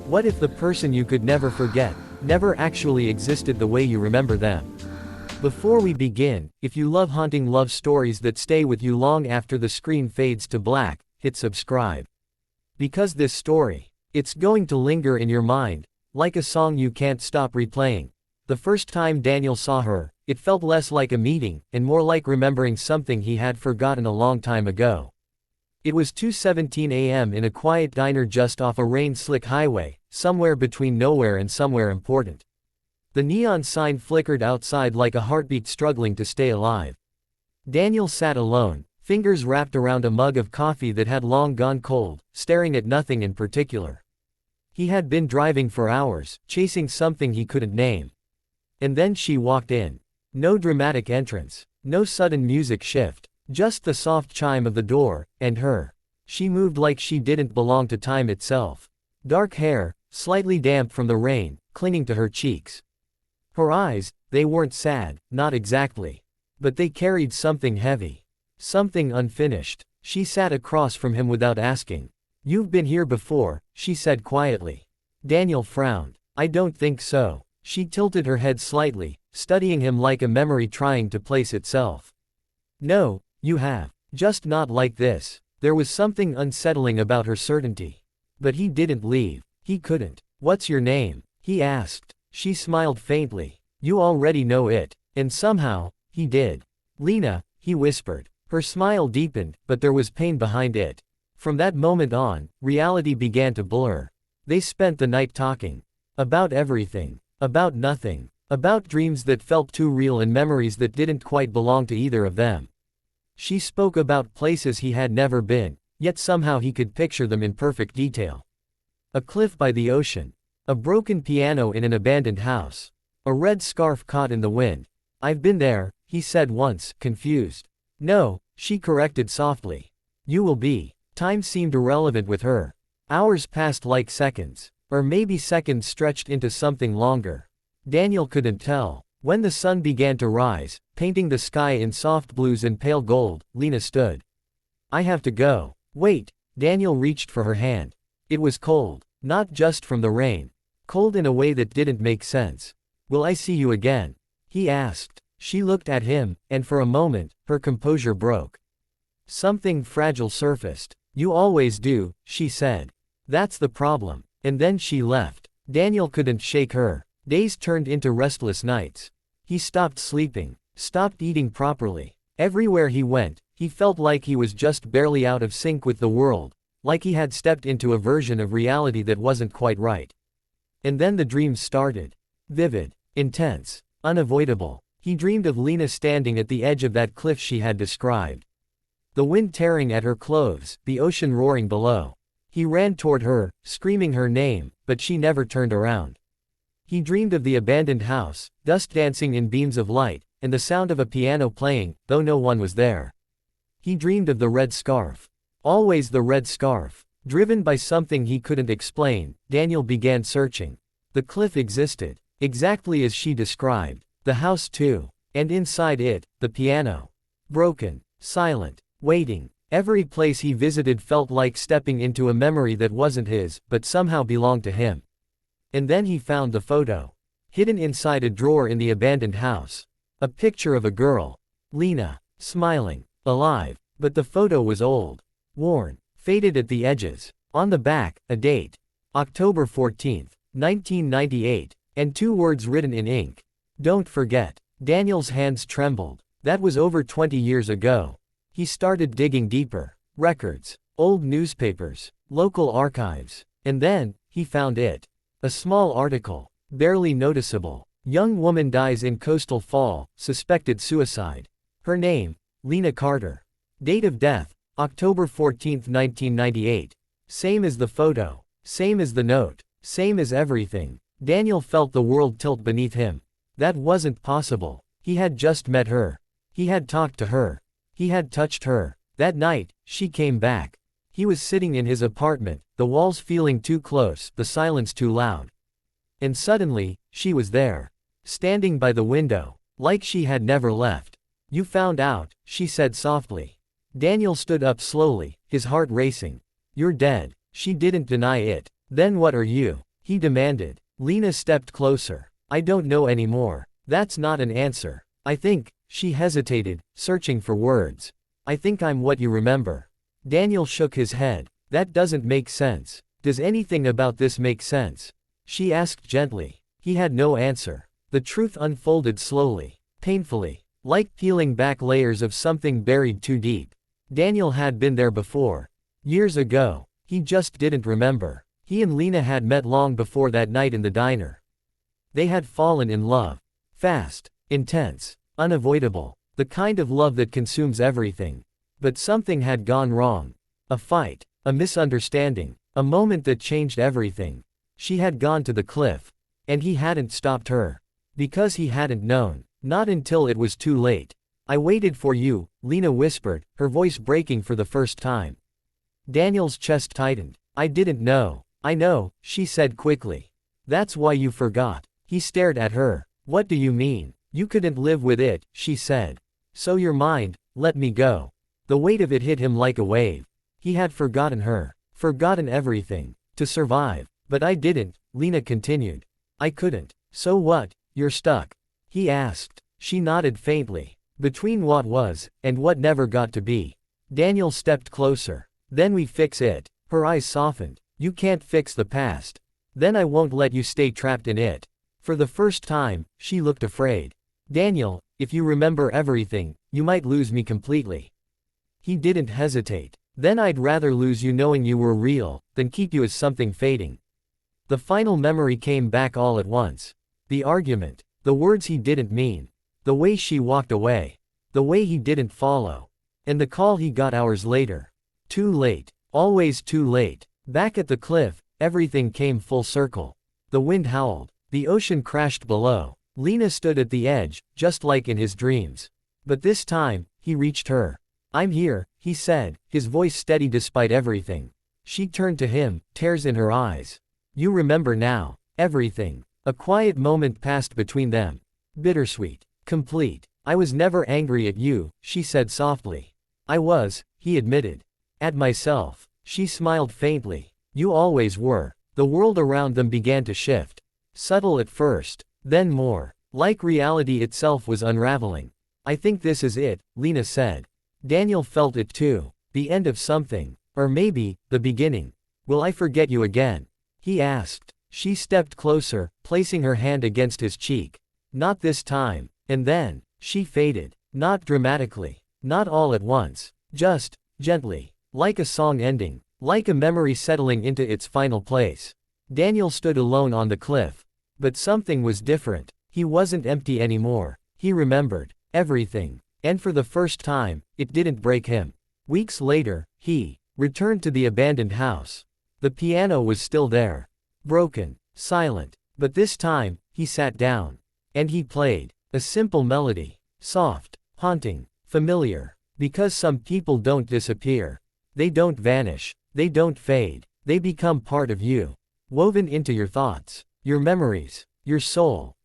What if the person you could never forget, never actually existed the way you remember them? Before we begin, if you love haunting love stories that stay with you long after the screen fades to black, hit subscribe. Because this story, it's going to linger in your mind, like a song you can't stop replaying. The first time Daniel saw her, it felt less like a meeting, and more like remembering something he had forgotten a long time ago. It was 2:17 a.m. in a quiet diner just off a rain-slick highway, somewhere between nowhere and somewhere important. The neon sign flickered outside like a heartbeat struggling to stay alive. Daniel sat alone, fingers wrapped around a mug of coffee that had long gone cold, staring at nothing in particular. He had been driving for hours, chasing something he couldn't name. And then she walked in. No dramatic entrance, no sudden music shift, just the soft chime of the door, and her. She moved like she didn't belong to time itself. Dark hair, slightly damp from the rain, clinging to her cheeks. Her eyes, they weren't sad, not exactly. But they carried something heavy. Something unfinished. She sat across from him without asking. "You've been here before," she said quietly. Daniel frowned. "I don't think so." She tilted her head slightly, studying him like a memory trying to place itself. "No, you have. Just not like this." There was something unsettling about her certainty. But he didn't leave. He couldn't. "What's your name?" he asked. She smiled faintly. "You already know it." And somehow, he did. "Lena," he whispered. Her smile deepened, but there was pain behind it. From that moment on, reality began to blur. They spent the night talking. About everything. About nothing. About dreams that felt too real and memories that didn't quite belong to either of them. She spoke about places he had never been, yet somehow he could picture them in perfect detail. A cliff by the ocean. A broken piano in an abandoned house. A red scarf caught in the wind. "I've been there," he said once, confused. "No," she corrected softly. "You will be." Time seemed irrelevant with her. Hours passed like seconds. Or maybe seconds stretched into something longer. Daniel couldn't tell. When the sun began to rise, painting the sky in soft blues and pale gold, Lena stood. "I have to go." "Wait." Daniel reached for her hand. It was cold. Not just from the rain. Cold in a way that didn't make sense. "Will I see you again?" he asked. She looked at him, and for a moment, her composure broke. Something fragile surfaced. "You always do," she said. "That's the problem." And then she left. Daniel couldn't shake her. Days turned into restless nights. He stopped sleeping, stopped eating properly. Everywhere he went, he felt like he was just barely out of sync with the world, like he had stepped into a version of reality that wasn't quite right. And then the dreams started. Vivid, intense, unavoidable. He dreamed of Lena standing at the edge of that cliff she had described. The wind tearing at her clothes, the ocean roaring below. He ran toward her, screaming her name, but she never turned around. He dreamed of the abandoned house, dust dancing in beams of light, and the sound of a piano playing, though no one was there. He dreamed of the red scarf. Always the red scarf. Driven by something he couldn't explain, Daniel began searching. The cliff existed, exactly as she described. The house too. And inside it, the piano. Broken, silent, waiting. Every place he visited felt like stepping into a memory that wasn't his, but somehow belonged to him. And then he found the photo. Hidden inside a drawer in the abandoned house. A picture of a girl. Lena. Smiling. Alive. But the photo was old. Worn. Faded at the edges. On the back, a date. October 14th, 1998. And two words written in ink. "Don't forget." Daniel's hands trembled. That was over 20 years ago. He started digging deeper. Records. Old newspapers. Local archives. And then, he found it. A small article. Barely noticeable. Young woman dies in coastal fall, suspected suicide. Her name, Lena Carter. Date of death, October 14th, 1998. Same as the photo. Same as the note. Same as everything. Daniel felt the world tilt beneath him. That wasn't possible. He had just met her. He had talked to her. He had touched her. That night, she came back. He was sitting in his apartment, the walls feeling too close, the silence too loud. And suddenly, she was there. Standing by the window. Like she had never left. "You found out," she said softly. Daniel stood up slowly, his heart racing. "You're dead." She didn't deny it. "Then what are you?" he demanded. Lena stepped closer. I don't know anymore. That's not an answer. I think, she hesitated, searching for words. I think I'm what you remember. Daniel shook his head. That doesn't make sense. Does anything about this make sense? She asked gently. He had no answer. The truth unfolded slowly, painfully, like peeling back layers of something buried too deep. Daniel had been there before. Years ago. He just didn't remember. He and Lena had met long before that night in the diner. They had fallen in love. Fast, intense, unavoidable. The kind of love that consumes everything. But something had gone wrong. A fight, a misunderstanding, a moment that changed everything. She had gone to the cliff. And he hadn't stopped her. Because he hadn't known. Not until it was too late. I waited for you, Lena whispered, her voice breaking for the first time. Daniel's chest tightened. I didn't know. I know, she said quickly. That's why you forgot. He stared at her. What do you mean? You couldn't live with it, she said. So your mind, let me go. The weight of it hit him like a wave. He had forgotten her. Forgotten everything. To survive. But I didn't, Lena continued. I couldn't. So what? You're stuck? He asked. She nodded faintly. Between what was, and what never got to be. Daniel stepped closer. Then we fix it. Her eyes softened. You can't fix the past. Then I won't let you stay trapped in it. For the first time, she looked afraid. Daniel, if you remember everything, you might lose me completely. He didn't hesitate. Then I'd rather lose you knowing you were real, than keep you as something fading. The final memory came back all at once. The argument. The words he didn't mean. The way she walked away. The way he didn't follow. And the call he got hours later. Too late. Always too late. Back at the cliff, everything came full circle. The wind howled. The ocean crashed below. Lena stood at the edge, just like in his dreams. But this time, he reached her. I'm here, he said, his voice steady despite everything. She turned to him, tears in her eyes. You remember now. Everything. A quiet moment passed between them. Bittersweet. Complete. I was never angry at you, she said softly. I was, he admitted. At myself. She smiled faintly. You always were. The world around them began to shift. Subtle at first, then more. Like reality itself was unraveling. I think this is it, Lena said. Daniel felt it too. The end of something. Or maybe, the beginning. Will I forget you again? He asked. She stepped closer, placing her hand against his cheek. Not this time. And then, she faded. Not dramatically. Not all at once. Just, gently. Like a song ending. Like a memory settling into its final place. Daniel stood alone on the cliff. But something was different. He wasn't empty anymore. He remembered. Everything. And for the first time, it didn't break him. Weeks later, he returned to the abandoned house. The piano was still there. Broken. Silent. But this time, he sat down. And he played. A simple melody. Soft. Haunting. Familiar. Because some people don't disappear. They don't vanish. They don't fade. They become part of you. Woven into your thoughts. Your memories. Your soul.